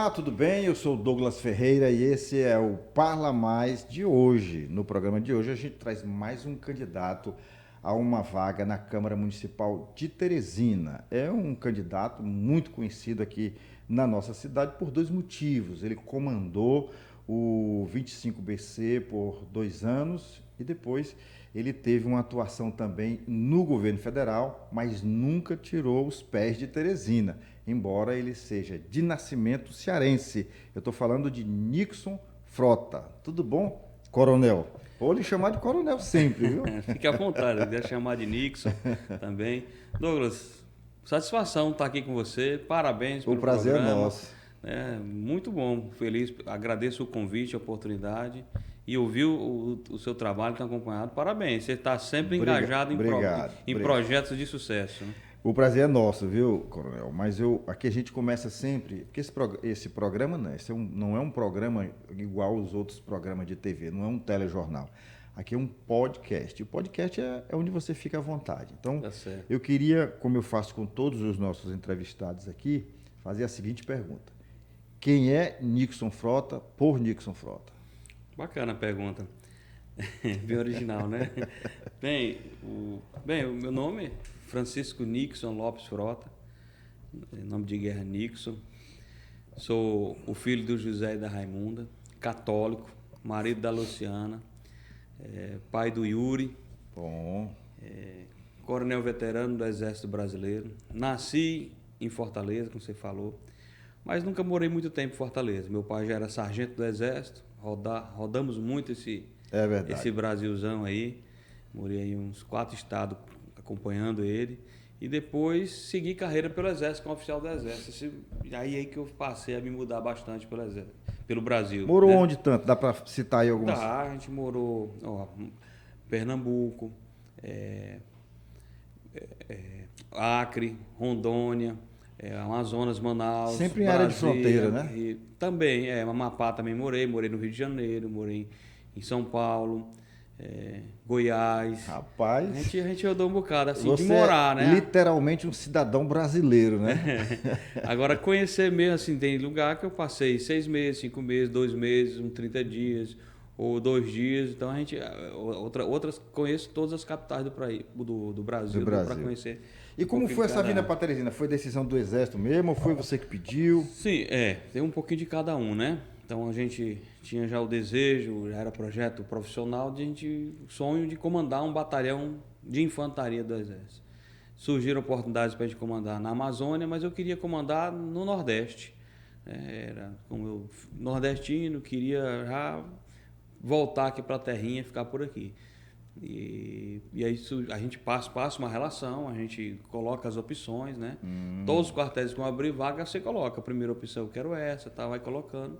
Olá, tudo bem? Eu sou o Douglas Ferreira e esse é o Parla Mais de hoje. No programa de hoje a gente traz mais um candidato a uma vaga na Câmara Municipal de Teresina. É um candidato muito conhecido aqui na nossa cidade por dois motivos. Ele comandou o 25BC por 2 anos e depois ele teve uma atuação também no governo federal, mas nunca tirou os pés de Teresina, embora ele seja de nascimento cearense. Eu estou falando de Nixon Frota. Tudo bom, coronel? Vou lhe chamar de coronel sempre, viu? Fique à vontade, quiser chamar de Nixon também. Douglas, satisfação estar aqui com você, parabéns pelo programa. O prazer é nosso. É, muito bom, feliz, agradeço o convite, a oportunidade e ouvir o seu trabalho, está acompanhado, parabéns, você está sempre engajado em projetos de sucesso. Né? O prazer é nosso, viu, coronel? Mas aqui a gente começa sempre, porque esse programa não é um programa igual aos outros programas de TV, não é um telejornal. Aqui é um podcast. O podcast é onde você fica à vontade. Então, Tá certo. eu queria, como eu faço com todos os nossos entrevistados aqui, fazer a seguinte pergunta. Quem é Nixon Frota por Nixon Frota? Bacana a pergunta. Bem original, né? Bem, o meu nome é Francisco Nixon Lopes Frota, nome de guerra Nixon. Sou o filho do José e da Raimunda, católico, marido da Luciana, pai do Yuri, Bom. coronel veterano do Exército Brasileiro. Nasci em Fortaleza, como você falou, mas nunca morei muito tempo em Fortaleza. Meu pai já era sargento do Exército, rodamos muito esse Brasilzão aí. Morei em uns 4 estados acompanhando ele. E depois segui carreira pelo Exército, como oficial do Exército. Aí que eu passei a me mudar bastante pelo Brasil. Morou né? onde tanto? Dá para citar aí algumas? Tá, a gente morou Pernambuco, Acre, Rondônia, Amazonas, Manaus, Sempre em Brasília, área de fronteira, né? E também, Amapá também morei no Rio de Janeiro, morei em São Paulo, Goiás. Rapaz, A gente rodou um bocado, assim, você de morar, é né? literalmente um cidadão brasileiro, né? Agora, conhecer mesmo, assim, tem lugar que eu passei 6 meses, 5 meses, 2 meses, 30 dias, ou 2 dias. Então, conheço todas as capitais do Brasil, para conhecer. E como foi essa vinda para Teresina? Foi decisão do Exército mesmo ou foi você que pediu? Sim, tem um pouquinho de cada um, né? Então a gente tinha já o desejo, já era projeto profissional, sonho de comandar um batalhão de infantaria do Exército. Surgiram oportunidades para a gente comandar na Amazônia, mas eu queria comandar no Nordeste. Era como eu nordestino, queria já voltar aqui para a terrinha e ficar por aqui. E aí a gente passa uma relação, a gente coloca as opções, né? Todos os quartéis que vão abrir vaga, você coloca. A primeira opção, eu quero essa, tá? Vai colocando.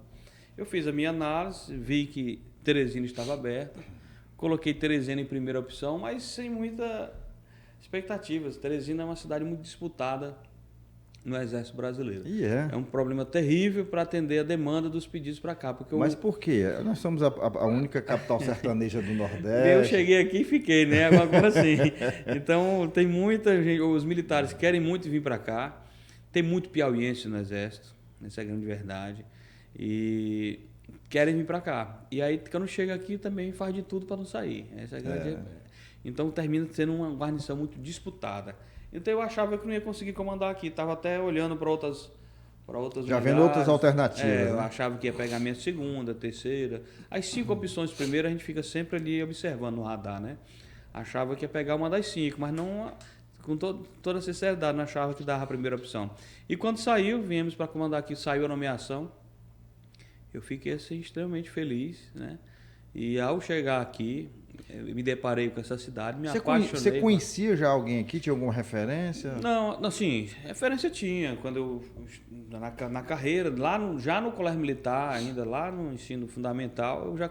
Eu fiz a minha análise, vi que Teresina estava aberta, coloquei Teresina em primeira opção, mas sem muitas expectativas. Teresina é uma cidade muito disputada no Exército Brasileiro. É um problema terrível para atender a demanda dos pedidos para cá. Mas por quê? Nós somos a única capital sertaneja do Nordeste. Eu cheguei aqui e fiquei, né? Agora sim. Então, tem muita gente, os militares querem muito vir para cá, tem muito piauiense no Exército, essa é a grande verdade, e querem vir para cá. E aí, quando chega aqui, também faz de tudo para não sair. Essa é a grande... Então, termina sendo uma guarnição muito disputada. Então eu achava que não ia conseguir comandar aqui, estava até olhando para outras já vendo outras alternativas. Eu achava que ia pegar a minha segunda, terceira. As 5 opções primeiro a gente fica sempre ali observando no radar, né? Achava que ia pegar uma das 5, mas não, com toda sinceridade, não achava que dava a primeira opção. E quando viemos para comandar aqui, saiu a nomeação, eu fiquei assim, extremamente feliz, né? E ao chegar aqui, eu me deparei com essa cidade, me apaixonei. Você conhecia já alguém aqui? Tinha alguma referência? Não, assim, referência tinha. Quando eu, na carreira, já no colégio militar, ainda lá no ensino fundamental, eu já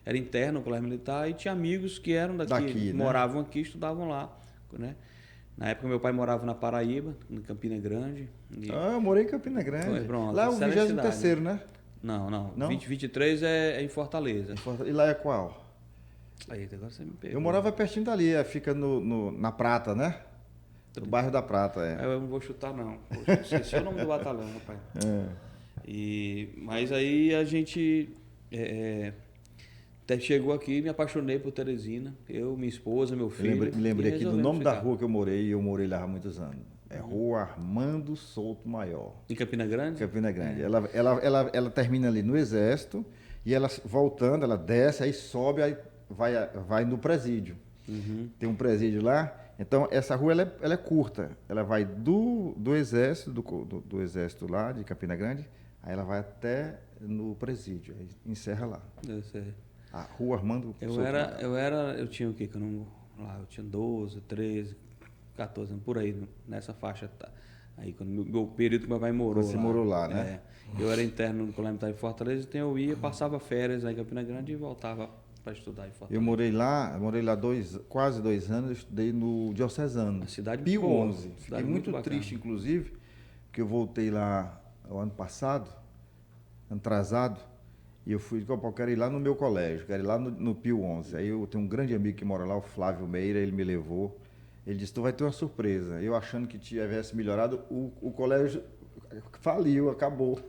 era interno no colégio militar e tinha amigos que eram daqui que né? Moravam aqui, estudavam lá, né? Na época, meu pai morava na Paraíba, em Campina Grande. Eu morei em Campina Grande. Pronto, lá é o 23º, né? Não. 2023 é em Fortaleza. E lá é qual? Aí, agora você me pegou. Eu morava pertinho dali, fica na Prata, né? No bairro da Prata, Eu não vou chutar, não. Esqueci o nome do batalhão, rapaz. Mas aí a gente até chegou aqui e me apaixonei por Teresina. Eu, minha esposa, meu filho. Me lembrei aqui do nome da ficar. rua que eu morei, e eu morei lá há muitos anos. É Rua Armando Souto Maior. Em Campina Grande? Campina Grande. Ela termina ali no Exército, e ela voltando, ela desce, aí sobe, aí vai no presídio. Tem um presídio lá. Então, essa rua ela é curta. Ela vai do Exército, do Exército lá, de Campina Grande, aí ela vai até no presídio, aí encerra lá. Eu sei. A Rua Armando Souto Maior. Eu tinha o quê? Eu tinha 12, 13, 14 anos, por aí, nessa faixa. Aí, quando meu período que meu pai morou Você lá. morou lá, né? Eu era interno no Colégio Militar de Fortaleza, então eu ia, passava férias aí em Campina Grande e voltava para estudar em Fortaleza. Eu morei lá quase 2 anos, eu estudei no Diocesano. A cidade Pio boa, 11. Fiquei cidade muito muito triste, bacana. inclusive, porque eu voltei lá o ano passado, ano atrasado, e eu quero ir lá no meu colégio, quero ir lá no Pio 11. Aí eu tenho um grande amigo que mora lá, o Flávio Meira, ele me levou. Ele disse, tu vai ter uma surpresa. Eu achando que tivesse melhorado, o colégio faliu, acabou.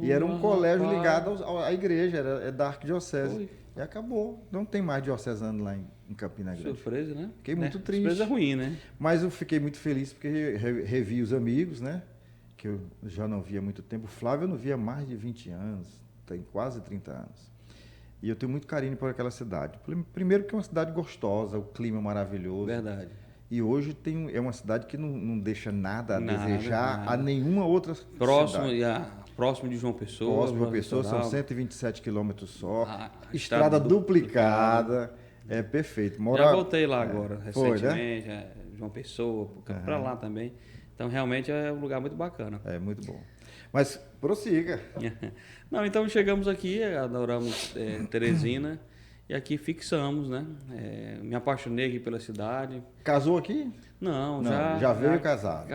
E era um colégio ligado à igreja, é da Arquidiocese. E acabou. Não tem mais diocesano lá em Campina Grande. Surpresa, né? Fiquei muito triste. Surpresa ruim, né? Mas eu fiquei muito feliz porque revi os amigos, né? Que eu já não via há muito tempo. O Flávio eu não via há mais de 20 anos, tem quase 30 anos. E eu tenho muito carinho por aquela cidade. Primeiro que é uma cidade gostosa, o clima maravilhoso. Verdade. E hoje é uma cidade que não deixa nada a desejar a nenhuma outra cidade. Próximo de João Pessoa. Próximo de João Pessoa, são 127 quilômetros só. Estrada Estrada duplicada. É perfeito. Já voltei lá agora, Foi, recentemente. né? João Pessoa, para lá também. Então, realmente é um lugar muito bacana. É muito bom. Mas prossiga. Não, então chegamos aqui, adoramos Teresina. E aqui fixamos, né? Me apaixonei aqui pela cidade. Casou aqui? Não, já veio casado.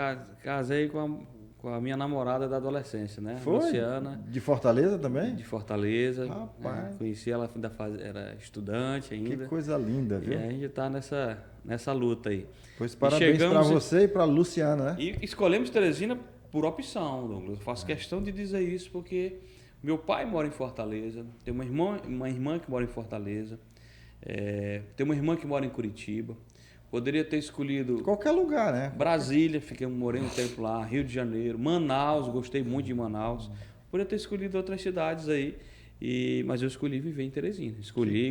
Casei com a minha namorada da adolescência, né? Foi? Luciana. De Fortaleza também? De Fortaleza. Rapaz. Conheci ela, era estudante ainda. Que coisa linda, viu? E a gente está nessa luta aí. Pois parabéns para você e para a Luciana, né? E escolhemos Teresina por opção, Douglas. Eu faço questão de dizer isso porque meu pai mora em Fortaleza, tem uma irmã que mora em Fortaleza, tem uma irmã que mora em Curitiba. Poderia ter escolhido qualquer lugar, né? Brasília, morei um tempo lá, Rio de Janeiro, Manaus, gostei muito de Manaus. Poderia ter escolhido outras cidades aí, mas eu escolhi viver em Teresina.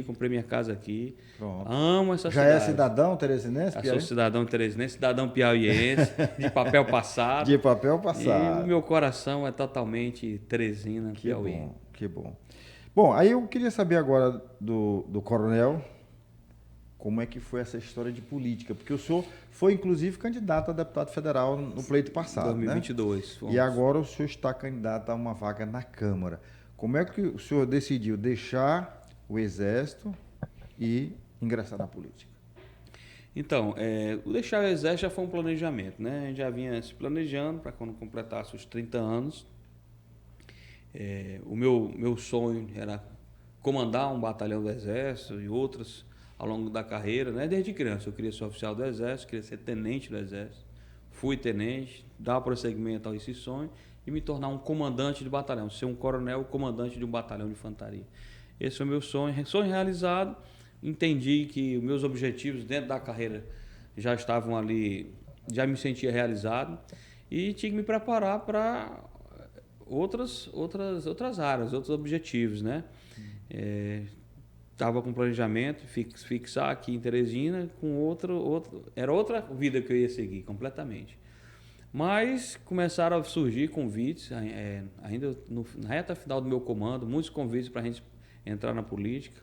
Comprei minha casa aqui. Pronto. Amo essa cidade. Já é cidadão teresinense? Eu sou cidadão teresinense, cidadão piauiense, de papel passado. De papel passado. E o meu coração é totalmente Teresina, que Piauí. Bom, que bom. Bom, aí eu queria saber agora do Coronel, como é que foi essa história de política, porque o senhor foi, inclusive, candidato a deputado federal no pleito passado, 2022. Né? E agora o senhor está candidato a uma vaga na Câmara. Como é que o senhor decidiu deixar o Exército e ingressar na política? Então, o deixar o Exército já foi um planejamento, né? A gente já vinha se planejando para quando completasse os 30 anos. O meu sonho era comandar um batalhão do Exército e outros ao longo da carreira, né? Desde criança eu queria ser oficial do Exército, queria ser tenente do Exército. Fui tenente, dar prosseguimento a esse sonho e me tornar um comandante de batalhão, ser um coronel comandante de um batalhão de infantaria. Esse foi o meu sonho, sonho realizado. Entendi que os meus objetivos dentro da carreira já estavam ali, já me sentia realizado e tinha que me preparar para outras áreas, outros objetivos, né? Estava com planejamento, fixar aqui em Teresina com era outra vida que eu ia seguir completamente. Mas começaram a surgir convites, ainda na reta final do meu comando, muitos convites para a gente entrar na política.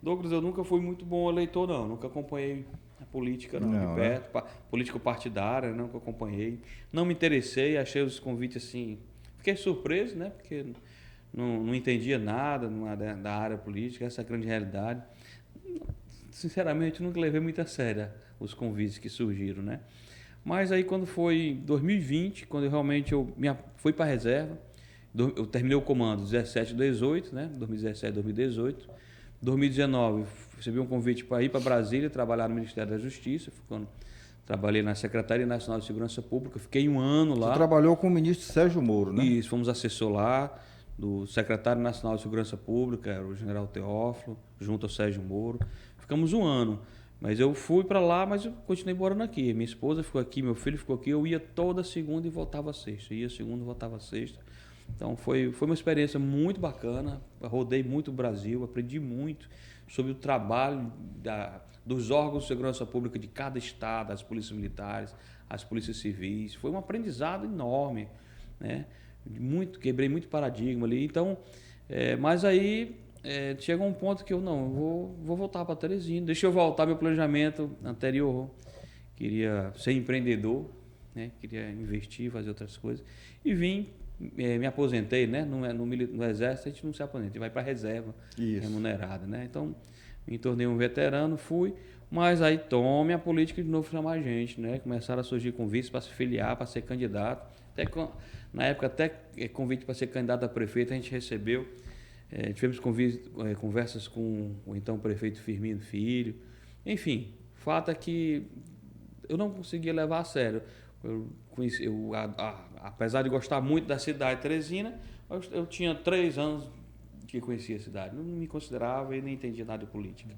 Douglas, eu nunca fui muito bom eleitor, não. Nunca acompanhei a política de perto, política partidária, nunca acompanhei. Não me interessei, achei os convites assim... Fiquei surpreso, né? Porque não entendia nada da área política, essa é a grande realidade. Sinceramente, nunca levei muito a sério os convites que surgiram, né? Mas aí quando foi 2020, quando realmente fui para a reserva, eu terminei o comando 17 e 18, né? 2017 2018. 2019, recebi um convite para ir para Brasília, trabalhar no Ministério da Justiça, trabalhei na Secretaria Nacional de Segurança Pública, fiquei um ano lá. Você trabalhou com o ministro Sérgio Moro, né? Isso, fomos assessor lá, do secretário nacional de Segurança Pública, era o general Teófilo, junto ao Sérgio Moro. Ficamos um ano. Mas eu fui para lá, mas eu continuei morando aqui. Minha esposa ficou aqui, meu filho ficou aqui. Eu ia toda segunda e voltava sexta. Ia segunda e voltava sexta. Então foi uma experiência muito bacana. Rodei muito o Brasil, aprendi muito sobre o trabalho dos órgãos de segurança pública de cada estado, as polícias militares, as polícias civis. Foi um aprendizado enorme, né? Quebrei muito paradigma ali. Então, mas aí chegou um ponto que eu vou voltar para Teresina. Deixa eu voltar meu planejamento anterior. Queria ser empreendedor, né? Queria investir, fazer outras coisas. E vim, me aposentei, né? No Exército a gente não se aposenta, a gente vai para a reserva remunerada, né? Então, me tornei um veterano, fui. Mas aí tome a política de novo chamar a gente, né? Começaram a surgir convites para se filiar, para ser candidato. Na época, até convite para ser candidato a prefeito a gente recebeu. Tivemos conversas com o então prefeito Firmino Filho. Enfim, o fato é que eu não conseguia levar a sério. Apesar de gostar muito da cidade de Teresina, eu tinha 3 anos que conhecia a cidade. Não me considerava e nem entendia nada de política.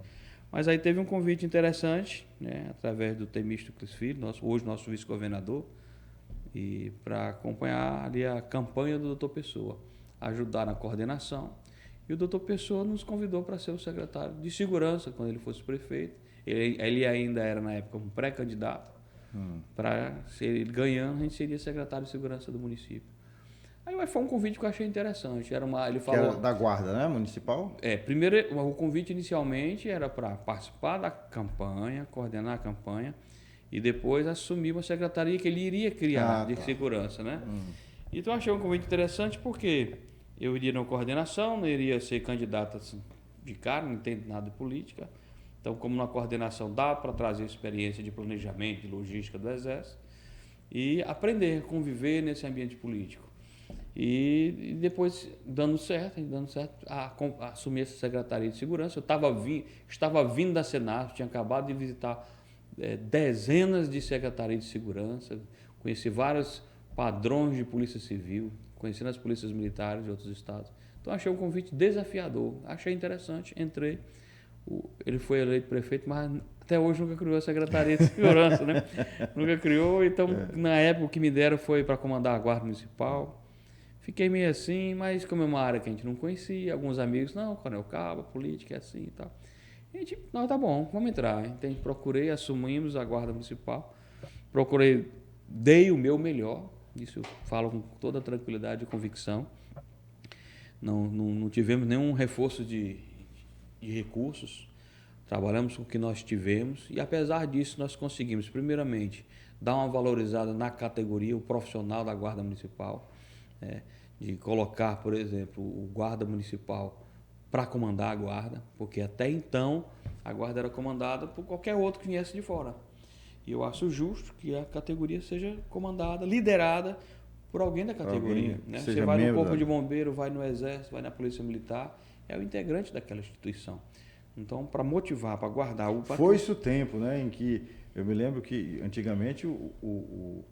Mas aí teve um convite interessante, né, através do Temístocles Filho, hoje nosso vice-governador, e para acompanhar ali a campanha do Dr. Pessoa, ajudar na coordenação. E o Dr. Pessoa nos convidou para ser o secretário de segurança quando ele fosse prefeito. Ele ainda era, na época, um pré-candidato. Para ele ganhando, a gente seria secretário de segurança do município. Aí foi um convite que eu achei interessante. Ele falou, que era da Guarda, né? Municipal? Primeiro, o convite inicialmente era para participar da campanha, coordenar a campanha, e depois assumir uma secretaria que ele iria criar de segurança, né? Então eu achei um convite interessante porque eu iria na coordenação, não iria ser candidato assim, de cara, não entendo nada de política. Então, como na coordenação dá para trazer experiência de planejamento, de logística do Exército e aprender a conviver nesse ambiente político. E depois, dando certo, assumir essa Secretaria de Segurança. Eu estava vindo da Senar, tinha acabado de visitar dezenas de secretarias de segurança, conheci vários padrões de polícia civil, conhecendo as polícias militares de outros estados. Então, achei um convite desafiador, achei interessante, entrei. Ele foi eleito prefeito, mas até hoje nunca criou a Secretaria de Segurança, né? Nunca criou, então na época o que me deram foi para comandar a Guarda Municipal. Fiquei meio assim, mas como é uma área que a gente não conhecia, alguns amigos, não, Coronel Cabo, política é assim e tal. E a gente, não, tá bom, vamos entrar. Então procurei, assumimos a Guarda Municipal, dei o meu melhor, isso eu falo com toda tranquilidade e convicção. Não tivemos nenhum reforço de recursos, trabalhamos com o que nós tivemos e apesar disso nós conseguimos primeiramente dar uma valorizada na categoria, o profissional da Guarda Municipal, de colocar, por exemplo, o guarda municipal para comandar a guarda, porque até então a guarda era comandada por qualquer outro que viesse de fora. E eu acho justo que a categoria seja comandada, liderada por alguém da categoria. Né? Você vai no Corpo de Bombeiro, vai no Exército, vai na Polícia Militar, é o integrante daquela instituição. Então, para motivar, para guardar o patrimônio. Foi-se o tempo, né, em que eu me lembro que antigamente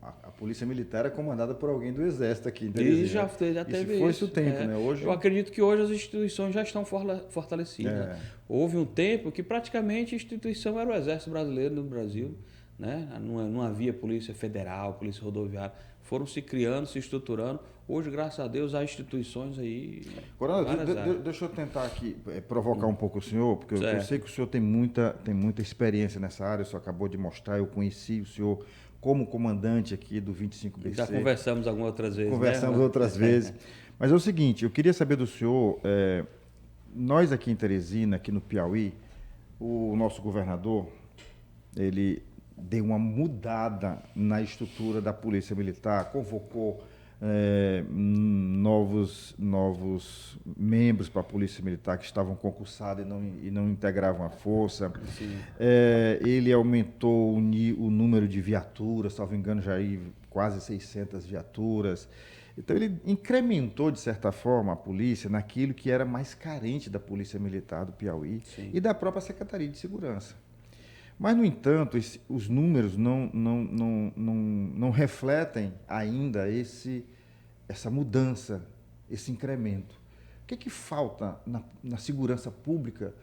a Polícia Militar era comandada por alguém do Exército aqui em Teresina. E já teve isso. Foi-se o tempo, né? Hoje... Eu acredito que hoje as instituições já estão fortalecidas. Houve um tempo que praticamente a instituição era o Exército Brasileiro no Brasil. Né? Não havia Polícia Federal, Polícia Rodoviária. Foram se criando, se estruturando. Hoje, graças a Deus, há instituições aí. Coronel, deixa eu tentar aqui provocar um pouco o senhor, porque eu sei que o senhor tem muita experiência nessa área, o senhor acabou de mostrar, eu conheci o senhor como comandante aqui do 25BC. Já conversamos algumas outras vezes. Conversamos outras vezes. Mas é o seguinte, eu queria saber do senhor, nós aqui em Teresina, aqui no Piauí, o nosso governador, ele deu uma mudada na estrutura da Polícia Militar, convocou novos membros para a Polícia Militar que estavam concursados e não integravam a força. Ele aumentou o número de viaturas, salvo engano, já aí quase 600 viaturas. Então, ele incrementou, de certa forma, a polícia naquilo que era mais carente da Polícia Militar do Piauí e da própria Secretaria de Segurança. Mas, no entanto, os números não refletem ainda essa mudança esse incremento. O que falta na segurança pública?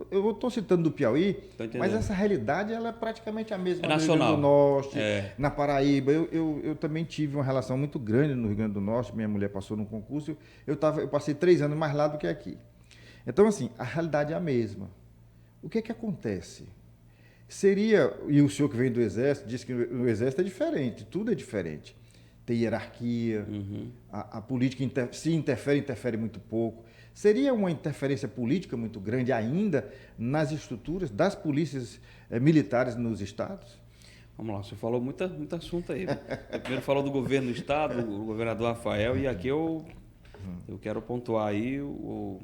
Eu estou citando do Piauí, mas essa realidade ela é praticamente a mesma no Rio Grande do Norte, na Paraíba. Eu também tive uma relação muito grande no Rio Grande do Norte, minha mulher passou num concurso, eu passei 3 anos mais lá do que aqui. Então, assim, a realidade é a mesma. O que acontece? E o senhor que vem do Exército diz que no Exército é diferente, tudo é diferente. Tem hierarquia, a política se interfere muito pouco. Seria uma interferência política muito grande ainda nas estruturas das polícias militares nos estados? Vamos lá, você falou muito assunto aí. Primeiro falou do governo do estado, o governador Rafael, e aqui eu quero pontuar aí o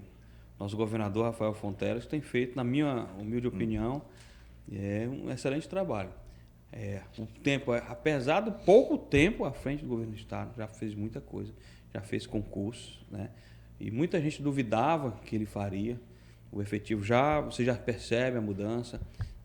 nosso governador Rafael Fonteles, que tem feito, na minha humilde opinião, um excelente trabalho. O tempo, apesar do pouco tempo à frente do governo do estado, já fez muita coisa, já fez concursos, né? E muita gente duvidava que ele faria. O efetivo você já percebe a mudança,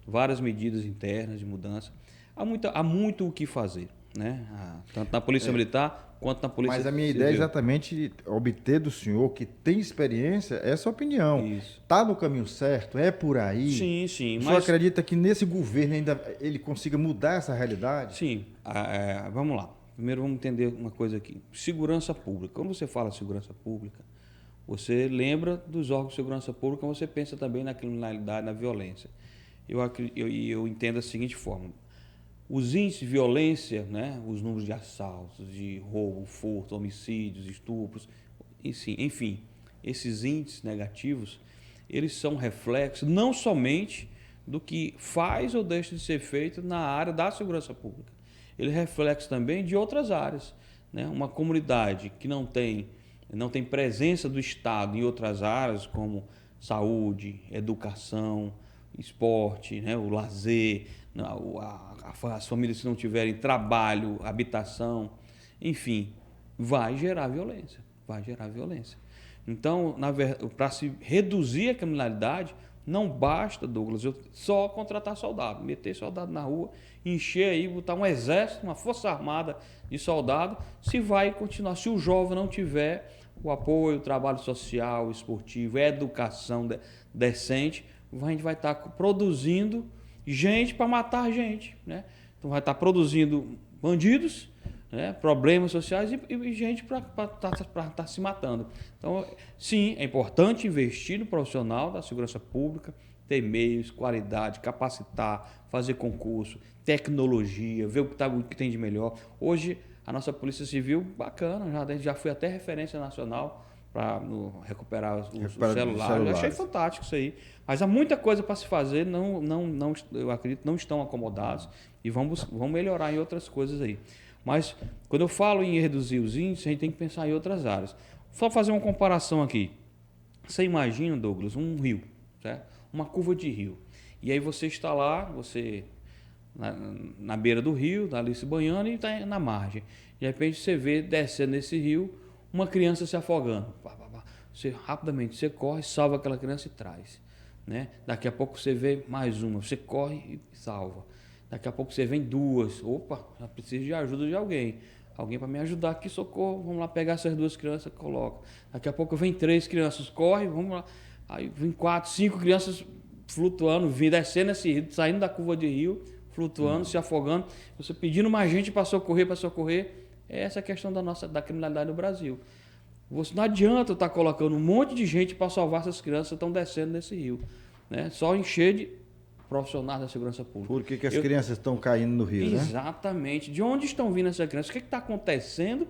várias medidas internas de mudança. Há muito o que fazer, né? Tanto na Polícia Militar quanto na Polícia Civil. Mas a minha ideia é exatamente obter do senhor, que tem experiência, essa opinião. Está no caminho certo? É por aí? Sim, sim. O senhor acredita que nesse governo ainda ele consiga mudar essa realidade? Sim. Vamos lá. Primeiro vamos entender uma coisa aqui. Segurança pública. Quando você fala segurança pública, você lembra dos órgãos de segurança pública, você pensa também na criminalidade, na violência. Eu entendo da seguinte forma. Os índices de violência, né, os números de assaltos, de roubo, furto, homicídios, estupros, enfim, esses índices negativos, eles são reflexos não somente do que faz ou deixa de ser feito na área da segurança pública. Ele é reflexo também de outras áreas, né? Uma comunidade que não tem presença do Estado em outras áreas, como saúde, educação, esporte, né? O lazer, as famílias que não tiverem trabalho, habitação, enfim, vai gerar violência. Então, para se reduzir a criminalidade, não basta, Douglas, só contratar soldado, meter soldado na rua, encher aí, botar um exército, uma força armada de soldado, se vai continuar, se o jovem não tiver o apoio, o trabalho social, esportivo, educação decente, a gente vai estar produzindo gente para matar gente, né? Então vai estar produzindo bandidos, né? Problemas sociais e gente para estar se matando. Então, sim, é importante investir no profissional da segurança pública, ter meios, qualidade, capacitar, fazer concurso, tecnologia, ver o que tem de melhor. Hoje, a nossa Polícia Civil, bacana, já foi até referência nacional para recuperar os celulares. Eu achei fantástico isso aí. Mas há muita coisa para se fazer, eu acredito, não estão acomodados e vamos melhorar em outras coisas aí. Mas quando eu falo em reduzir os índices, a gente tem que pensar em outras áreas. Só fazer uma comparação aqui. Você imagina, Douglas, um rio, certo? Uma curva de rio. E aí você está lá, na beira do rio, está ali se banhando e está na margem. De repente você vê descendo nesse rio uma criança se afogando. Rapidamente você corre, salva aquela criança e traz, né? Daqui a pouco você vê mais uma, você corre e salva. Daqui a pouco você vem 2, opa, já preciso de ajuda de alguém para me ajudar aqui, socorro, vamos lá pegar essas 2 crianças, coloca. Daqui a pouco vem 3 crianças, corre, vamos lá. Aí vem 4, 5 crianças flutuando, descendo esse rio, saindo da curva de rio, flutuando, se afogando, você pedindo mais gente para socorrer. Essa é a questão da criminalidade no Brasil. Não adianta estar colocando um monte de gente para salvar essas crianças que estão descendo nesse rio, né? Só encher de profissionais da segurança pública. Por que as crianças estão caindo no rio, Exatamente. De onde estão vindo essas crianças? O que está acontecendo?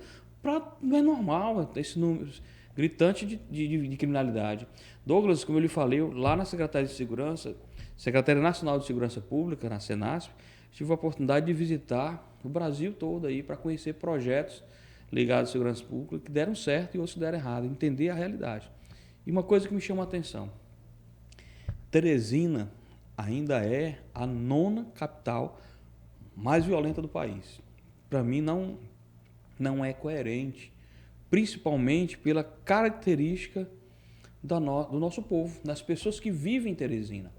Não é normal esse número gritante de criminalidade. Douglas, como eu lhe falei, lá na Secretaria de Segurança, Secretaria Nacional de Segurança Pública, na Senasp, tive a oportunidade de visitar o Brasil todo aí para conhecer projetos ligados à segurança pública que deram certo e outros deram errado, entender a realidade. E uma coisa que me chama a atenção, Teresina ainda é a 9ª capital mais violenta do país. Para mim não é coerente, principalmente pela característica do nosso povo, das pessoas que vivem em Teresina.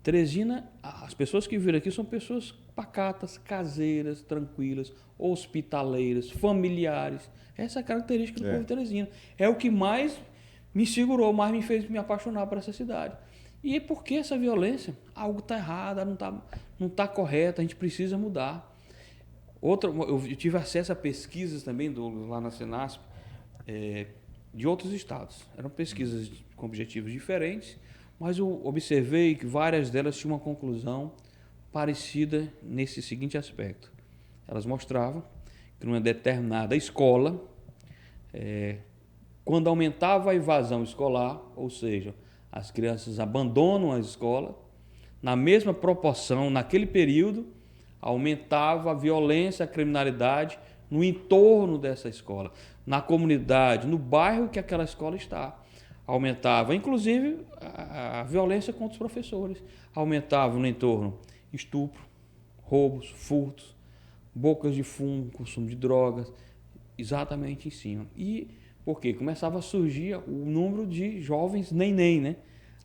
Teresina, as pessoas que vivem aqui são pessoas pacatas, caseiras, tranquilas, hospitaleiras, familiares. Essa é a característica do povo de Teresina. É o que mais me segurou, mais me fez me apaixonar por essa cidade. E por que essa violência? Algo está errado, não tá correto, a gente precisa mudar. Eu tive acesso a pesquisas também, Douglas, lá na Senasp, de outros estados. Eram pesquisas com objetivos diferentes, mas eu observei que várias delas tinham uma conclusão parecida nesse seguinte aspecto. Elas mostravam que numa determinada escola, quando aumentava a evasão escolar, ou seja, as crianças abandonam a escola, na mesma proporção, naquele período, aumentava a violência, a criminalidade no entorno dessa escola, na comunidade, no bairro que aquela escola está. Aumentava, inclusive, a violência contra os professores. Aumentava no entorno estupro, roubos, furtos, bocas de fumo, consumo de drogas, exatamente em cima. E por quê? Começava a surgir o número de jovens neném, né?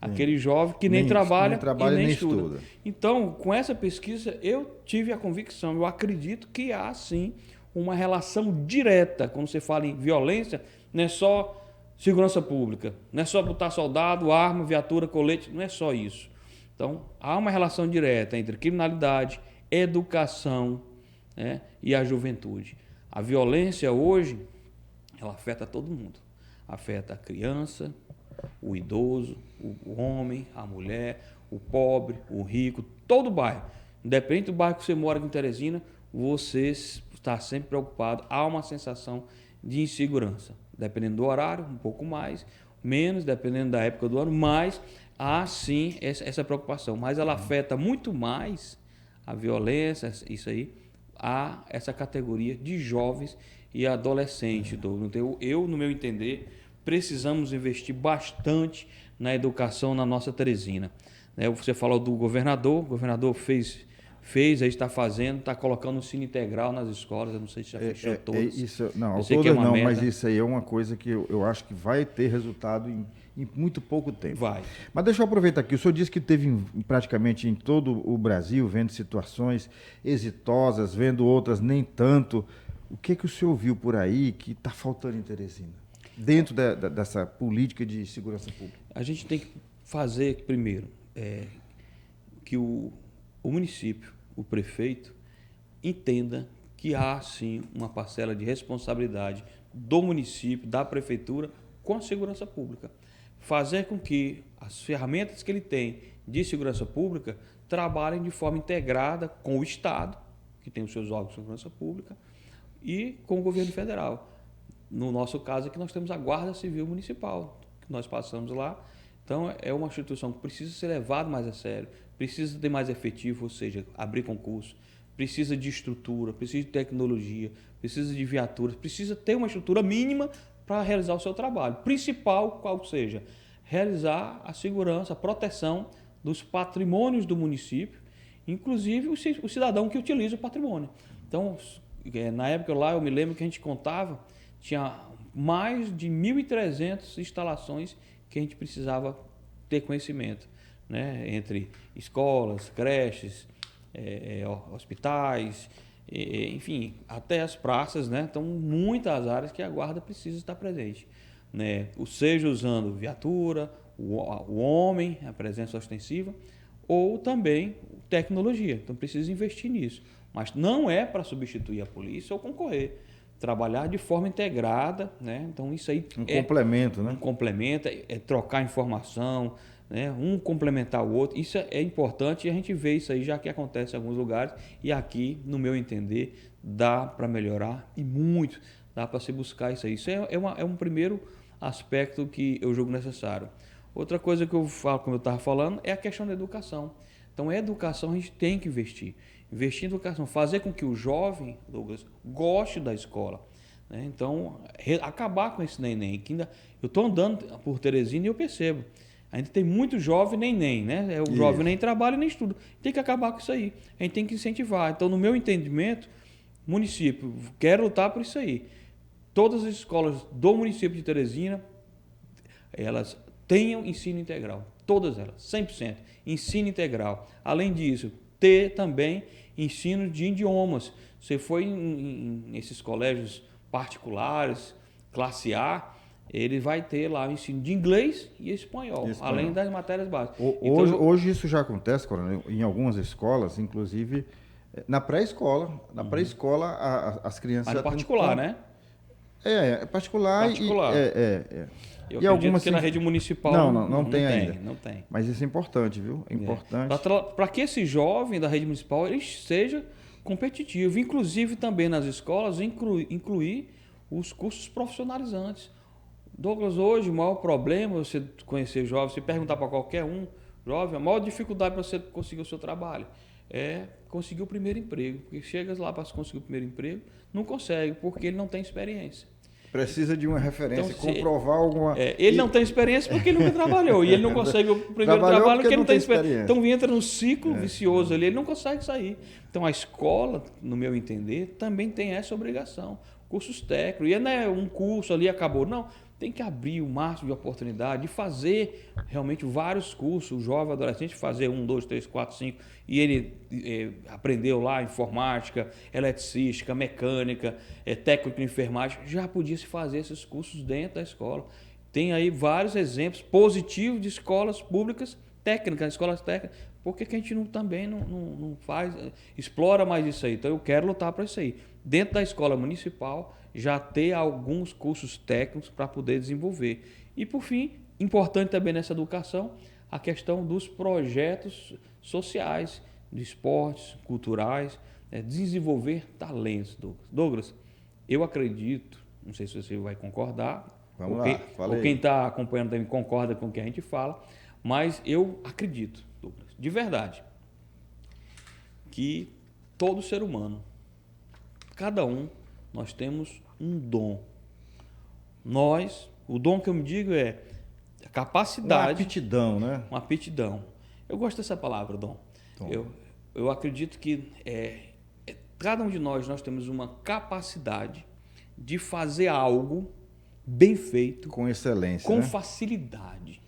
Aquele jovem que nem trabalha e nem estuda. Então, com essa pesquisa, eu tive a convicção, eu acredito que há, sim, uma relação direta. Quando você fala em violência, não é só segurança pública, não é só botar soldado, arma, viatura, colete, não é só isso. Então, há uma relação direta entre criminalidade, educação, né, e a juventude. A violência hoje, ela afeta todo mundo. Afeta a criança, o idoso, o homem, a mulher, o pobre, o rico, todo o bairro. Independente do bairro que você mora aqui em Teresina, você está sempre preocupado. Há uma sensação de insegurança. Dependendo do horário, um pouco mais, menos, dependendo da época do ano, mas há sim essa preocupação. Mas ela afeta muito mais a violência, isso aí, a essa categoria de jovens e adolescentes. Então, eu, no meu entender, precisamos investir bastante na educação na nossa Teresina. Você falou do governador, o governador fez, aí está fazendo, está colocando o ensino integral nas escolas, eu não sei se já fechou todas. Isso, não, todas não, meta. Mas isso aí é uma coisa que eu acho que vai ter resultado em muito pouco tempo. Vai. Mas deixa eu aproveitar aqui, o senhor disse que teve praticamente em todo o Brasil, vendo situações exitosas, vendo outras nem tanto. O que o senhor viu por aí que está faltando em Teresina? Dentro dessa política de segurança pública? A gente tem que fazer, primeiro, que o município, o prefeito, entenda que há, sim, uma parcela de responsabilidade do município, da prefeitura, com a segurança pública. Fazer com que as ferramentas que ele tem de segurança pública trabalhem de forma integrada com o Estado, que tem os seus órgãos de segurança pública, e com o governo federal. No nosso caso aqui, nós temos a Guarda Civil Municipal, que nós passamos lá. Então, é uma instituição que precisa ser levada mais a sério, precisa ter mais efetivo, ou seja, abrir concurso, precisa de estrutura, precisa de tecnologia, precisa de viaturas, precisa ter uma estrutura mínima para realizar o seu trabalho. Principal, qual seja, realizar a segurança, a proteção dos patrimônios do município, inclusive o cidadão que utiliza o patrimônio. Então, na época lá, eu me lembro que a gente contava, tinha mais de 1.300 instalações que a gente precisava ter conhecimento, né? Entre escolas, creches, hospitais, enfim, até as praças, né? Então, muitas áreas que a guarda precisa estar presente, né? Seja usando viatura, o homem, a presença ostensiva, ou também tecnologia. Então, precisa investir nisso. Mas não é para substituir a polícia ou concorrer. Trabalhar de forma integrada, né? Então, isso aí complemento, né? Um complemento, é trocar informação, né? Um complementar o outro. Isso é importante e a gente vê isso aí já que acontece em alguns lugares. E aqui, no meu entender, dá para melhorar e muito. Dá para se buscar isso aí. Isso é um primeiro aspecto que eu julgo necessário. Outra coisa que eu falo, como eu estava falando, é a questão da educação. Então, a educação a gente tem que investir. Investir em educação, fazer com que o jovem, Douglas, goste da escola, né? Então, acabar com esse neném. Que ainda, eu estou andando por Teresina e eu percebo, ainda tem muito jovem neném, né? O jovem nem trabalha nem estuda. Tem que acabar com isso aí. A gente tem que incentivar. Então, no meu entendimento, município, quero lutar por isso aí. Todas as escolas do município de Teresina, elas tenham ensino integral. Todas elas, 100%. Ensino integral. Além disso, ter também ensino de idiomas. Você foi nesses colégios particulares, classe A, ele vai ter lá o ensino de inglês e espanhol, além das matérias básicas. Hoje isso já acontece, Coronel, em algumas escolas, inclusive na pré-escola. Na pré-escola, as crianças... Mas no particular, né? É particular. Eu acredito que na rede municipal não tem ainda. Não tem. Mas isso é importante, viu? É importante. Para que esse jovem da rede municipal ele seja competitivo. Inclusive também nas escolas incluir os cursos profissionalizantes. Douglas, hoje o maior problema é você conhecer jovem, você perguntar para qualquer um jovem, a maior dificuldade para você conseguir o seu trabalho é conseguir o primeiro emprego. Porque chega lá para conseguir o primeiro emprego, não consegue, porque ele não tem experiência. Precisa de uma referência, então, comprovar alguma... ele não tem experiência porque ele nunca trabalhou. E ele não consegue o primeiro trabalho porque ele não tem experiência. Então entra num ciclo vicioso ali, ele não consegue sair. Então a escola, no meu entender, também tem essa obrigação. Cursos técnicos. E não é um curso ali acabou. Não, tem que abrir o máximo de oportunidade de fazer realmente vários cursos. O jovem adolescente fazer 1, 2, 3, 4, 5. E ele aprendeu lá informática, eletricística, mecânica, técnico de enfermagem. Já podia se fazer esses cursos dentro da escola. Tem aí vários exemplos positivos de escolas públicas técnicas, escolas técnicas. Por que a gente também não faz, explora mais isso aí? Então eu quero lutar para isso aí. Dentro da escola municipal, já ter alguns cursos técnicos para poder desenvolver. E, por fim, importante também nessa educação, a questão dos projetos sociais, de esportes, culturais, desenvolver talentos, Douglas. Douglas, eu acredito, não sei se você vai concordar, ou quem está acompanhando também concorda com o que a gente fala, mas eu acredito, Douglas, de verdade, que todo ser humano, cada um, nós temos um dom. O dom que eu me digo é a capacidade... Uma aptidão, né? Uma aptidão. Eu gosto dessa palavra, dom. Eu acredito que cada um de nós temos uma capacidade de fazer algo bem feito. Com excelência, com facilidade.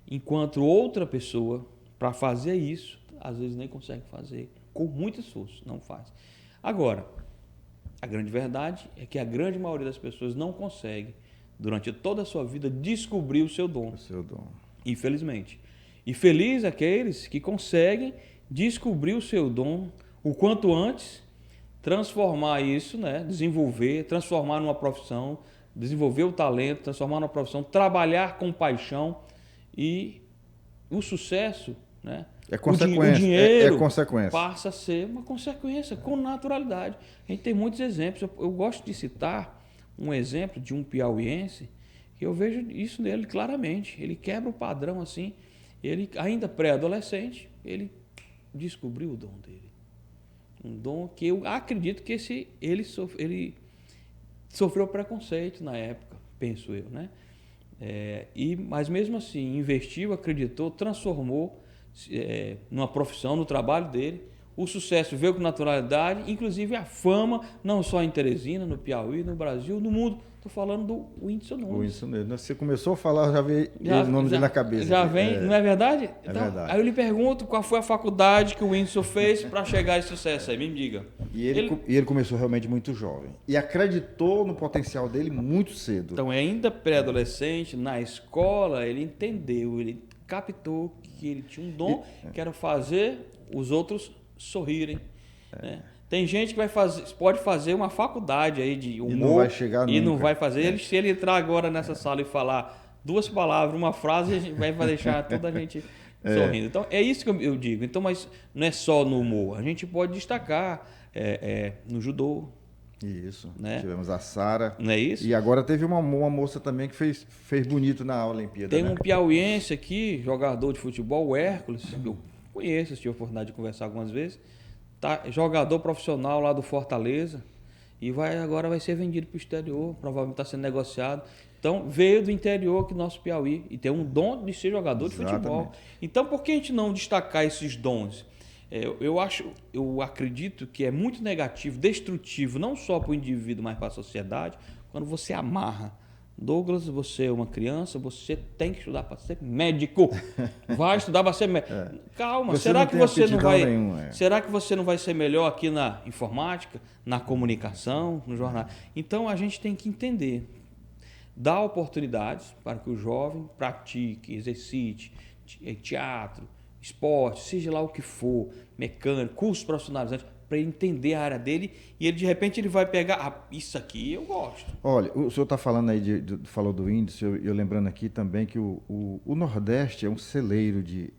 Enquanto outra pessoa, para fazer isso, às vezes nem consegue fazer. Com muito esforço, não faz. Agora, a grande verdade é que a grande maioria das pessoas não consegue, durante toda a sua vida, descobrir o seu dom. Infelizmente. E feliz aqueles que conseguem descobrir o seu dom o quanto antes, transformar isso, desenvolver, transformar numa profissão, desenvolver o talento, transformar numa profissão, trabalhar com paixão e o sucesso, é consequência. O dinheiro consequência. Passa a ser uma consequência, com naturalidade. A gente tem muitos exemplos. Eu gosto de citar um exemplo de um piauiense, que eu vejo isso nele claramente. Ele quebra o padrão assim. Ele, ainda pré-adolescente, ele descobriu o dom dele. Um dom que eu acredito que ele sofreu preconceito na época, penso eu, mas mesmo assim, investiu, acreditou, transformou numa profissão, no trabalho dele. O sucesso veio com naturalidade, inclusive a fama, não só em Teresina, no Piauí, no Brasil, no mundo. Estou falando do Whindersson Nunes. O Whindersson Nunes. Você começou a falar, já veio o nome dele na cabeça. Já vem, não é verdade? É verdade. Aí eu lhe pergunto qual foi a faculdade que o Whindersson fez para chegar a esse sucesso aí, me diga. E ele começou realmente muito jovem. E acreditou no potencial dele muito cedo. Então, ainda pré-adolescente, na escola, ele entendeu, ele captou que ele tinha um dom, que era fazer os outros sorrirem. Tem gente que pode fazer uma faculdade aí de humor e não vai chegar nunca. E não vai fazer. Se ele entrar agora nessa sala e falar 2 palavras, uma frase, vai deixar toda a gente sorrindo. Então, é isso que eu digo. Então, mas não é só no humor. A gente pode destacar no judô. Isso. Tivemos a Sara. Não é isso? E agora teve uma moça também que fez bonito na Olimpíada. Tem um piauiense aqui, jogador de futebol, o Hércules, que eu conheço, tive a oportunidade de conversar algumas vezes. Jogador profissional lá do Fortaleza. E agora vai ser vendido para o exterior, provavelmente está sendo negociado. Então, veio do interior aqui do nosso Piauí e tem um dom de ser jogador de futebol. Então, por que a gente não destacar esses dons? Eu acredito que é muito negativo, destrutivo, não só para o indivíduo, mas para a sociedade, quando você amarra Douglas, você é uma criança, você tem que estudar para ser médico. Vai estudar para ser médico. Calma, será que você não vai. Será que você não vai ser melhor aqui na informática, na comunicação, no jornal? Então a gente tem que entender, dar oportunidades para que o jovem pratique, exercite teatro, esporte, seja lá o que for, mecânico, cursos profissionalizantes, para ele entender a área dele e ele de repente ele vai pegar, isso aqui eu gosto. Olha, o senhor está falando aí, falou do índice, eu lembrando aqui também que o Nordeste é um celeiro de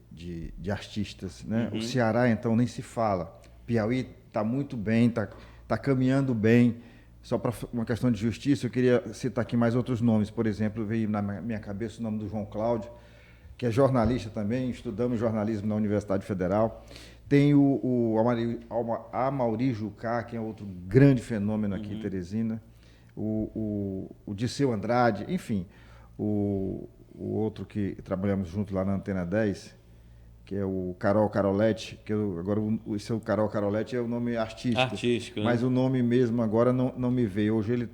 artistas, né? O Ceará, então, nem se fala. Piauí está muito bem, tá caminhando bem. Só para uma questão de justiça, eu queria citar aqui mais outros nomes. Por exemplo, veio na minha cabeça o nome do João Cláudio, que é jornalista também, estudamos jornalismo na Universidade Federal. Tem o Amaury Jucá, que é outro grande fenômeno aqui em Teresina. O Diceu Andrade, enfim. O outro que trabalhamos junto lá na Antena 10, que é o Carol Carolete, que agora o seu Carol Carolete é o nome artístico, mas o nome mesmo agora não me veio. Hoje ele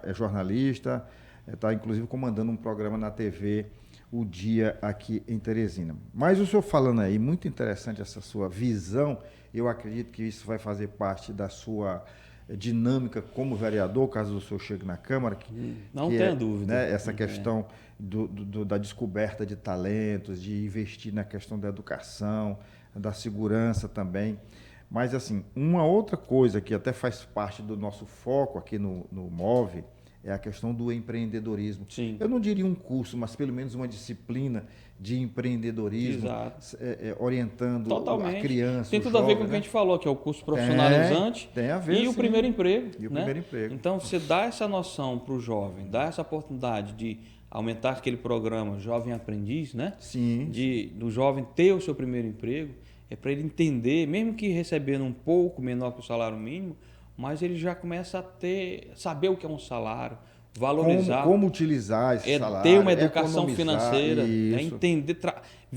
é jornalista, está inclusive comandando um programa na TV, O Dia, aqui em Teresina. Mas o senhor falando aí, muito interessante essa sua visão, eu acredito que isso vai fazer parte da sua dinâmica como vereador, caso o senhor chegue na Câmara. Não tenha dúvida. Né, essa questão da descoberta de talentos, de investir na questão da educação, da segurança também. Mas, assim, uma outra coisa que até faz parte do nosso foco aqui no MOVE é a questão do empreendedorismo. Sim. Eu não diria um curso, mas pelo menos uma disciplina de empreendedorismo, orientando totalmente a criança. Tem tudo a ver com o que a gente falou, que é o curso profissionalizante tem a ver, e o primeiro emprego. E o primeiro emprego. Então, você dá essa noção para o jovem, dá essa oportunidade de aumentar aquele programa Jovem Aprendiz, né? Sim. Do jovem ter o seu primeiro emprego, é para ele entender, mesmo que recebendo um pouco menor que o salário mínimo, mas ele já começa a saber o que é um salário, valorizar. Como utilizar esse salário. Ter uma educação financeira, entender,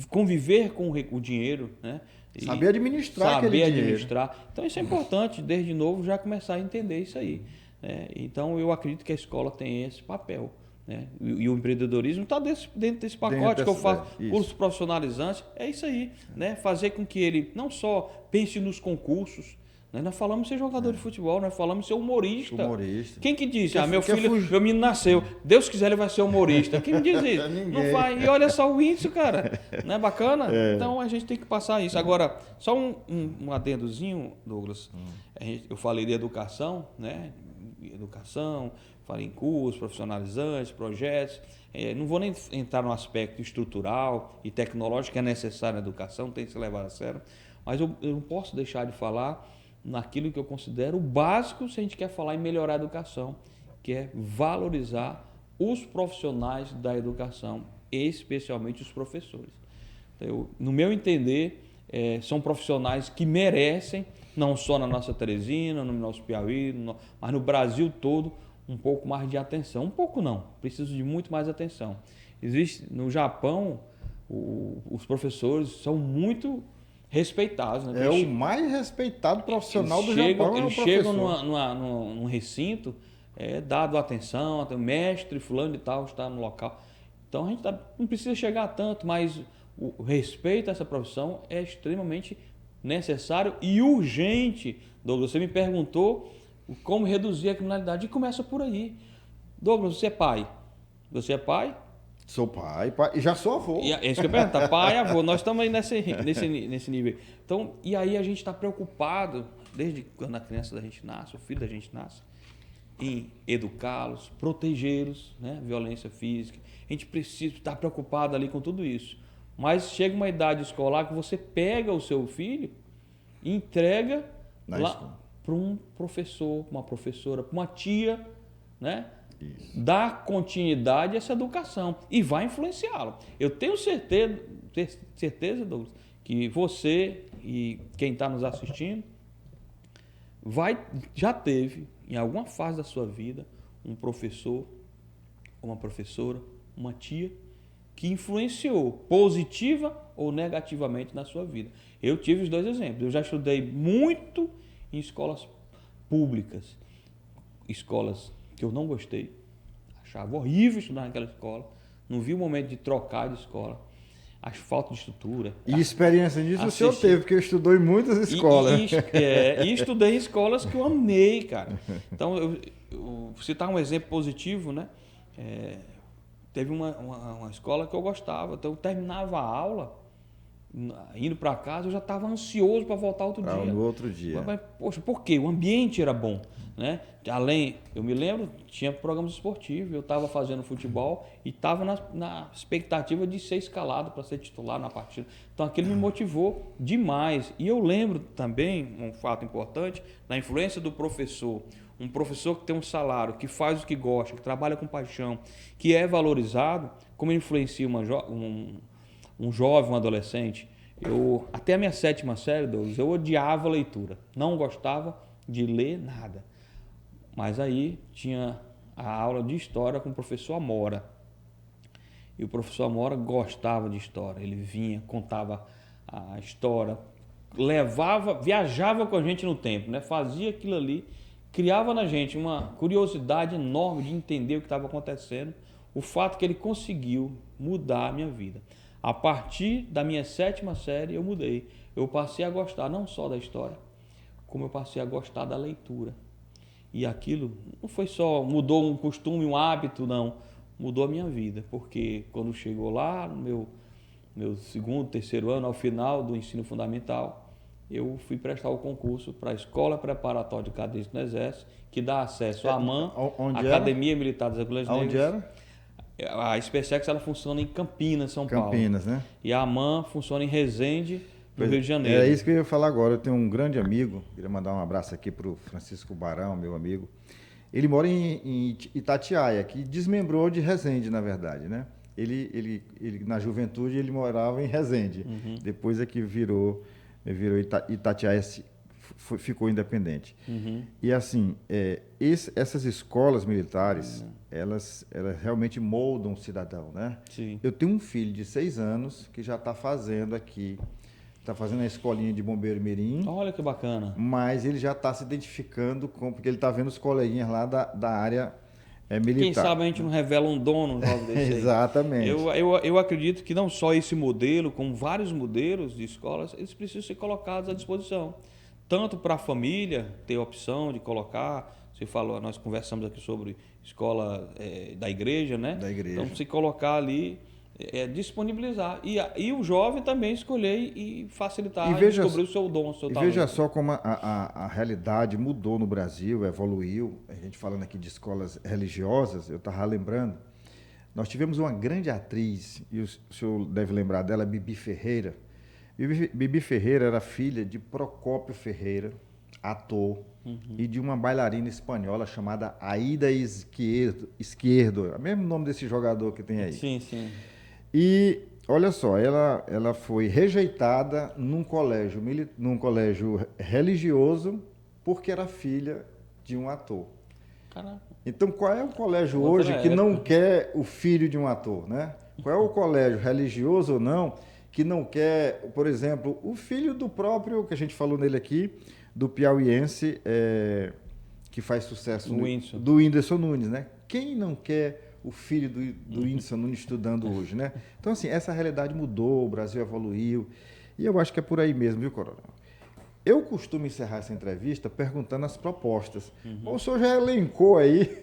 conviver com o dinheiro, né? Saber administrar aquele dinheiro. Saber administrar. Então isso é importante, desde novo, já começar a entender isso aí. Né? Então eu acredito que a escola tem esse papel. Né? E o empreendedorismo está dentro desse pacote que eu faço, cursos profissionalizantes, é isso aí. Né? Fazer com que ele não só pense nos concursos, nós falamos em ser jogador de futebol, nós falamos em ser humorista. Quem que disse? Meu menino nasceu, Deus quiser ele vai ser humorista. Quem me diz isso? Não vai. E olha só o índice, cara. Não é bacana? Então a gente tem que passar isso. Agora, só um adendozinho, Douglas. Eu falei de educação, né? Educação, falei em cursos, profissionalizantes, projetos. Não vou nem entrar no aspecto estrutural e tecnológico que é necessário na educação, tem que ser levado a sério. Mas eu não posso deixar de falar naquilo que eu considero o básico se a gente quer falar em melhorar a educação, que é valorizar os profissionais da educação, especialmente os professores. Então, no meu entender, são profissionais que merecem, não só na nossa Teresina, no nosso Piauí, mas no Brasil todo, um pouco mais de atenção. Um pouco não, preciso de muito mais atenção. No Japão, os professores são muito respeitados. Né? O mais respeitado profissional do Japão. Eles chegam num recinto, dado atenção, o mestre fulano e tal está no local. Então a gente não precisa chegar a tanto, mas o respeito a essa profissão é extremamente necessário e urgente. Douglas, você me perguntou como reduzir a criminalidade e começa por aí. Douglas, você é pai? Você é pai? Sou pai e já sou avô. É isso que eu pergunto, pai e avô, nós estamos aí nesse nível. Então, e aí a gente está preocupado, desde quando a criança da gente nasce, o filho da gente nasce, em educá-los, protegê-los, né? Violência física. A gente precisa estar preocupado ali com tudo isso. Mas chega uma idade escolar que você pega o seu filho e entrega lá para um professor, uma professora, para uma tia, né? Isso. Dá continuidade a essa educação e vai influenciá-lo. Eu tenho certeza, Douglas, que você e quem está nos assistindo já teve, em alguma fase da sua vida, um professor, uma professora, uma tia, que influenciou positiva ou negativamente na sua vida. Eu tive os dois exemplos. Eu já estudei muito em escolas públicas, escolas que eu não gostei, Achava horrível estudar naquela escola. Não vi o momento de trocar de escola. As falta de estrutura. E experiência disso o senhor teve, porque estudou em muitas escolas. E estudei em escolas que eu amei, cara. Então, eu citar um exemplo positivo, né? Teve uma escola que eu gostava. Então, eu terminava a aula, indo para casa, eu já estava ansioso para voltar outro dia. No outro dia. Mas, poxa, por quê? O ambiente era bom, né? Além, eu me lembro, tinha programas esportivos, eu estava fazendo futebol e estava na expectativa de ser escalado para ser titular na partida. Então aquilo me motivou demais. E eu lembro também, um fato importante, da influência do professor. Um professor que tem um salário, que faz o que gosta, que trabalha com paixão, que é valorizado, como influencia um jovem, um adolescente. Até a minha 7ª série, Douglas, eu odiava a leitura, não gostava de ler nada. Mas aí tinha a aula de história com o professor Amora. E o professor Amora gostava de história. Ele vinha, contava a história, viajava com a gente no tempo, né? Fazia aquilo ali, criava na gente uma curiosidade enorme de entender o que estava acontecendo. O fato que ele conseguiu mudar a minha vida. A partir da minha 7ª série eu mudei. Eu passei a gostar não só da história, como eu passei a gostar da leitura. E aquilo não foi só, mudou um costume, um hábito, não. Mudou a minha vida, porque quando chegou lá, no meu 2º, 3º ano, ao final do ensino fundamental, eu fui prestar o concurso para a Escola Preparatória de Cadete no Exército, que dá acesso à AMAN, Academia Militar das Agulhas Negras. Onde era? A SpaceX ela funciona em Campinas, São Paulo. Campinas, né? E a AMAN funciona em Resende, no Rio de Janeiro. É isso que eu ia falar agora. Eu tenho um grande amigo, queria mandar um abraço aqui para o Francisco Barão, meu amigo. Ele mora em Itatiaia, que desmembrou de Resende, na verdade, né? Ele na juventude, ele morava em Resende. Depois é que virou Itatiaia, ficou independente. E assim, essas escolas militares, elas realmente moldam o cidadão, né? Sim. Eu tenho um filho de 6 anos que já está fazendo aqui, está fazendo a escolinha de bombeiro mirim. Olha que bacana. Mas ele já está se identificando porque ele está vendo os coleguinhas lá da área militar. Quem sabe a gente não revela um dono jovem desse aí. Exatamente. Eu acredito que não só esse modelo, como vários modelos de escolas, eles precisam ser colocados à disposição. Tanto para a família ter a opção de colocar, você falou, nós conversamos aqui sobre escola da igreja, né? Da igreja. Então, se colocar ali, disponibilizar. E o jovem também escolher e facilitar, e descobrir o seu dom, o seu talento. Veja só como a realidade mudou no Brasil, evoluiu. A gente falando aqui de escolas religiosas, eu estava lembrando, nós tivemos uma grande atriz, e o senhor deve lembrar dela, Bibi Ferreira. Bibi Ferreira era filha de Procópio Ferreira, ator, e de uma bailarina espanhola chamada Aida Izquierdo, é o mesmo nome desse jogador que tem aí. Sim, sim. E olha só, ela foi rejeitada num colégio religioso porque era filha de um ator. Caraca. Então, qual é o colégio hoje que não quer o filho de um ator, né? Qual é o colégio, religioso ou não, que não quer, por exemplo, o filho do próprio, que a gente falou nele aqui, do piauiense, que faz sucesso, do Whindersson Nunes, né? Quem não quer o filho do Whindersson Nunes estudando hoje, né? Então, assim, essa realidade mudou, o Brasil evoluiu, e eu acho que é por aí mesmo, viu, Coronel? Eu costumo encerrar essa entrevista perguntando as propostas. O senhor já elencou aí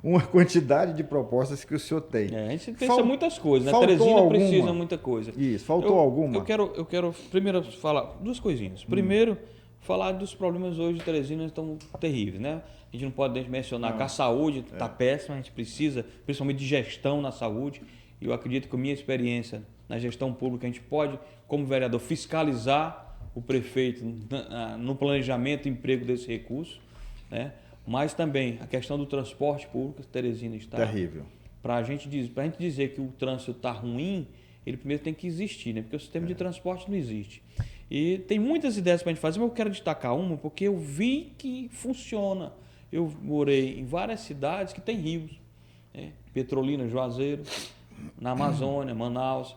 uma quantidade de propostas que o senhor tem. A gente pensa muitas coisas, né? Teresina precisa muita coisa. Isso, faltou alguma? Eu quero primeiro falar duas coisinhas. Primeiro, falar dos problemas hoje de Teresina estão terríveis, né? A gente não pode mencionar que a saúde está péssima, a gente precisa, principalmente de gestão na saúde. E eu acredito que com a minha experiência na gestão pública, a gente pode, como vereador, fiscalizar o prefeito no planejamento e emprego desse recurso, né? Mas também a questão do transporte público, Teresina está terrível. Para a gente dizer que o trânsito está ruim, ele primeiro tem que existir, né? Porque o sistema de transporte não existe. E tem muitas ideias para a gente fazer, mas eu quero destacar uma porque eu vi que funciona. Eu morei em várias cidades que tem rios, né? Petrolina, Juazeiro, na Amazônia, Manaus,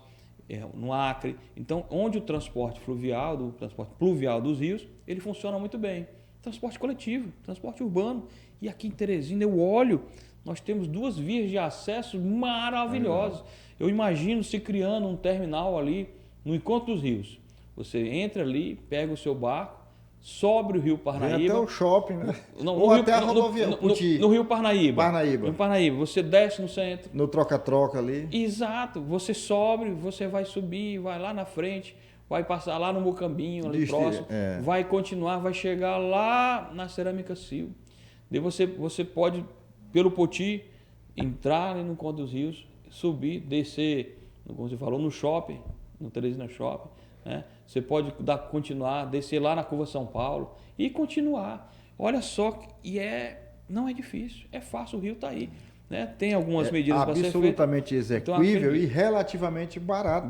no Acre. Então, onde o transporte fluvial, do transporte pluvial dos rios, ele funciona muito bem. Transporte coletivo, transporte urbano. E aqui em Teresina eu olho nós temos 2 vias de acesso maravilhosas. Eu imagino se criando um terminal ali no Encontro dos Rios. Você entra ali, pega o seu barco, sobe o Rio Parnaíba. Vem até o shopping, né? Ou até a rodovia. No Rio Parnaíba. No Parnaíba. Você desce no centro. No troca-troca ali. Exato. Você sobe, você vai subir, vai lá na frente, vai passar lá no Mocambinho, ali próximo. Vai continuar, vai chegar lá na Cerâmica Sil. Daí você pode, pelo Poti, entrar no Encontro dos Rios, subir, descer, como você falou, no shopping, no Teresina Shopping. Né? Você pode continuar, descer lá na Curva São Paulo e continuar. Olha só, não é difícil, é fácil, o rio está aí. Né? Tem algumas medidas para ser feitas. Absolutamente execuível e relativamente barato.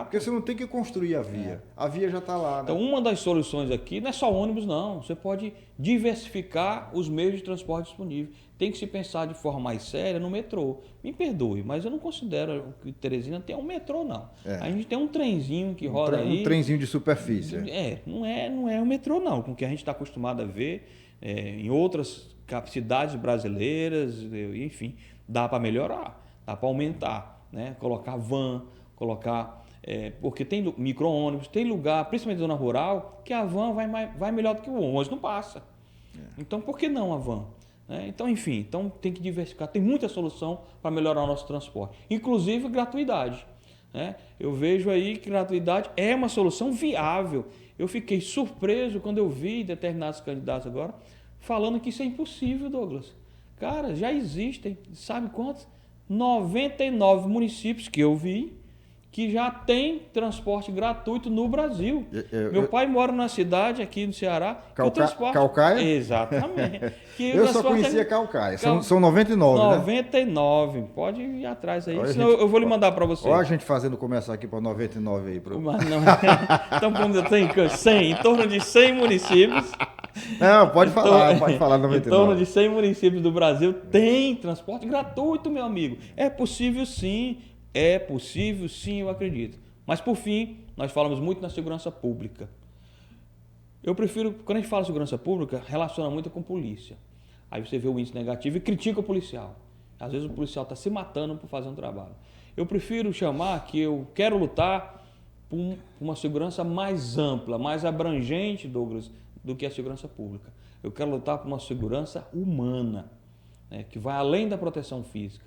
Porque você não tem que construir a via. A via já está lá. Né? Então, uma das soluções aqui não é só ônibus, não. Você pode diversificar os meios de transporte disponíveis. Tem que se pensar de forma mais séria no metrô. Me perdoe, mas eu não considero que Teresina tem um metrô, não. A gente tem um trenzinho que roda aí. Um trenzinho de superfície. Não é um metrô, não. Com o que a gente está acostumado a ver em outras cidades brasileiras, enfim, dá para melhorar, dá para aumentar, né? Colocar van, porque tem micro-ônibus, tem lugar, principalmente na zona rural, que a van vai melhor do que o ônibus, não passa. Então, por que não a van? Então, enfim, tem que diversificar, tem muita solução para melhorar o nosso transporte, inclusive gratuidade. Eu vejo aí que gratuidade é uma solução viável. Eu fiquei surpreso quando eu vi determinados candidatos agora falando que isso é impossível, Douglas. Cara, já existem, sabe quantos? 99 municípios que eu vi que já tem transporte gratuito no Brasil. Meu pai mora numa cidade aqui no Ceará. Calcaia? Exatamente. Eu só conhecia Calcaia. São 99, 99. Né? Pode ir atrás aí, senão eu vou lhe mandar para você. Olha a gente fazendo começar aqui para 99 aí. Então, como eu tenho 100, em torno de 100 municípios... Não, pode falar 99. Em torno de 100 municípios do Brasil tem transporte gratuito, meu amigo. É possível sim, eu acredito. Mas por fim, nós falamos muito na segurança pública. Eu prefiro, quando a gente fala segurança pública, relaciona muito com polícia. Aí você vê o índice negativo e critica o policial. Às vezes o policial está se matando por fazer um trabalho. Eu prefiro chamar que eu quero lutar por uma segurança mais ampla, mais abrangente, Douglas, do que a segurança pública. Eu quero lutar por uma segurança humana, que vai além da proteção física.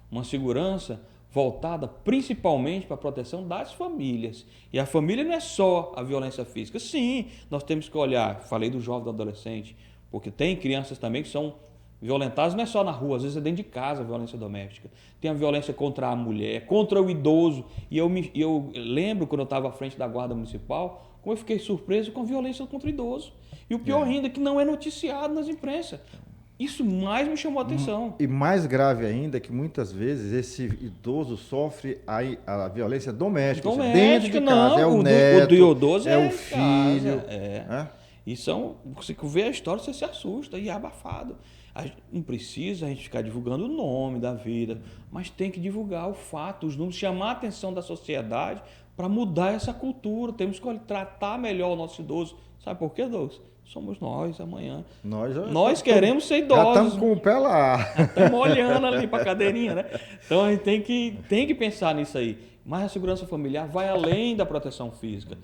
Uma segurança voltada principalmente para a proteção das famílias. E a família não é só a violência física. Sim, nós temos que olhar, falei do jovem, do adolescente, porque tem crianças também que são violentadas, não é só na rua, às vezes é dentro de casa a violência doméstica. Tem a violência contra a mulher, contra o idoso. E eu lembro, quando eu estava à frente da Guarda Municipal, como eu fiquei surpreso com a violência contra o idoso. E o pior ainda, que não é noticiado nas imprensas. Isso mais me chamou a atenção. E mais grave ainda, que muitas vezes esse idoso sofre a violência doméstica. Dentro de casa, é o neto, o idoso é o filho. E você vê a história, você se assusta e é abafado. Não precisa a gente ficar divulgando o nome da vida, mas tem que divulgar o fato, os números, chamar a atenção da sociedade para mudar essa cultura. Temos que tratar melhor o nosso idoso. Sabe por quê, Douglas? Somos nós amanhã. Nós queremos ser idosos. Já estamos com o pé lá. Estamos olhando ali para a cadeirinha, né? Então a gente tem que pensar nisso aí. Mas a segurança familiar vai além da proteção física.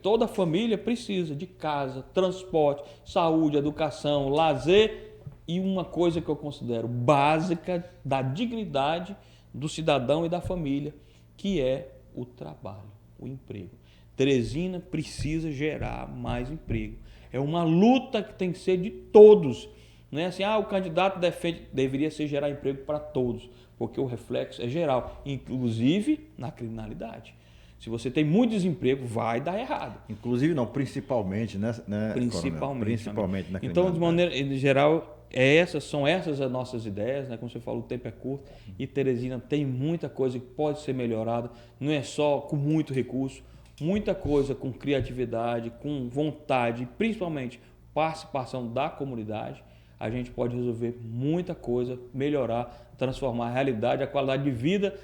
Toda família precisa de casa, transporte, saúde, educação, lazer e uma coisa que eu considero básica da dignidade do cidadão e da família, que é o trabalho, o emprego. Teresina precisa gerar mais emprego. É uma luta que tem que ser de todos. Não é assim, o candidato deveria ser gerar emprego para todos, porque o reflexo é geral, inclusive na criminalidade. Se você tem muito desemprego, vai dar errado. Inclusive não, principalmente, né? Principalmente na criminalidade. Então, de maneira geral, são essas as nossas ideias, né? Como você falou, o tempo é curto e Teresina tem muita coisa que pode ser melhorada, não é só com muito recurso, muita coisa com criatividade, com vontade, principalmente participação da comunidade, a gente pode resolver muita coisa, melhorar, transformar a realidade, a qualidade de vida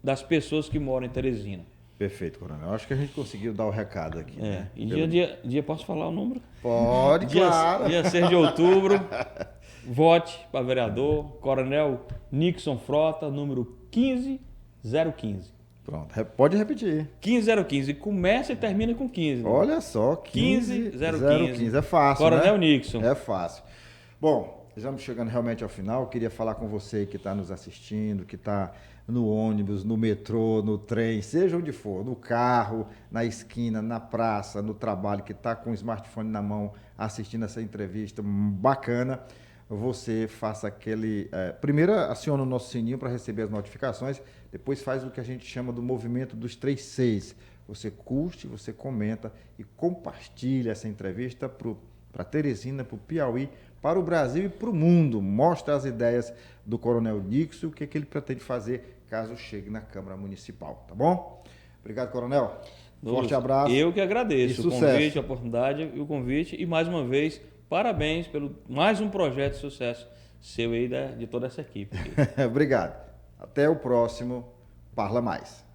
das pessoas que moram em Teresina. Perfeito, Coronel. Acho que a gente conseguiu dar o recado aqui. E dia, posso falar o número? Pode, claro. Dia 6 de outubro, vote para vereador, Coronel Nixon Frota, número 15015. Pronto, pode repetir. 15015. Começa e termina com 15. Olha só, 15015. É fácil, Coronel né? Nixon. É fácil. Bom, estamos chegando realmente ao final. Eu queria falar com você que está nos assistindo, que está no ônibus, no metrô, no trem, seja onde for, no carro, na esquina, na praça, no trabalho, que está com o smartphone na mão assistindo essa entrevista bacana. Você faça aquele... primeiro aciona o nosso sininho para receber as notificações, depois faz o que a gente chama do movimento dos 3 Cs. Você curte, você comenta e compartilha essa entrevista para Teresina, para o Piauí, para o Brasil e para o mundo. Mostra as ideias do Coronel Nixon, o que ele pretende fazer caso chegue na Câmara Municipal, tá bom? Obrigado, Coronel. Forte abraço. Eu que agradeço o convite, a oportunidade e o convite. E mais uma vez, parabéns pelo mais um projeto de sucesso seu aí de toda essa equipe. Obrigado. Até o próximo Parla Mais.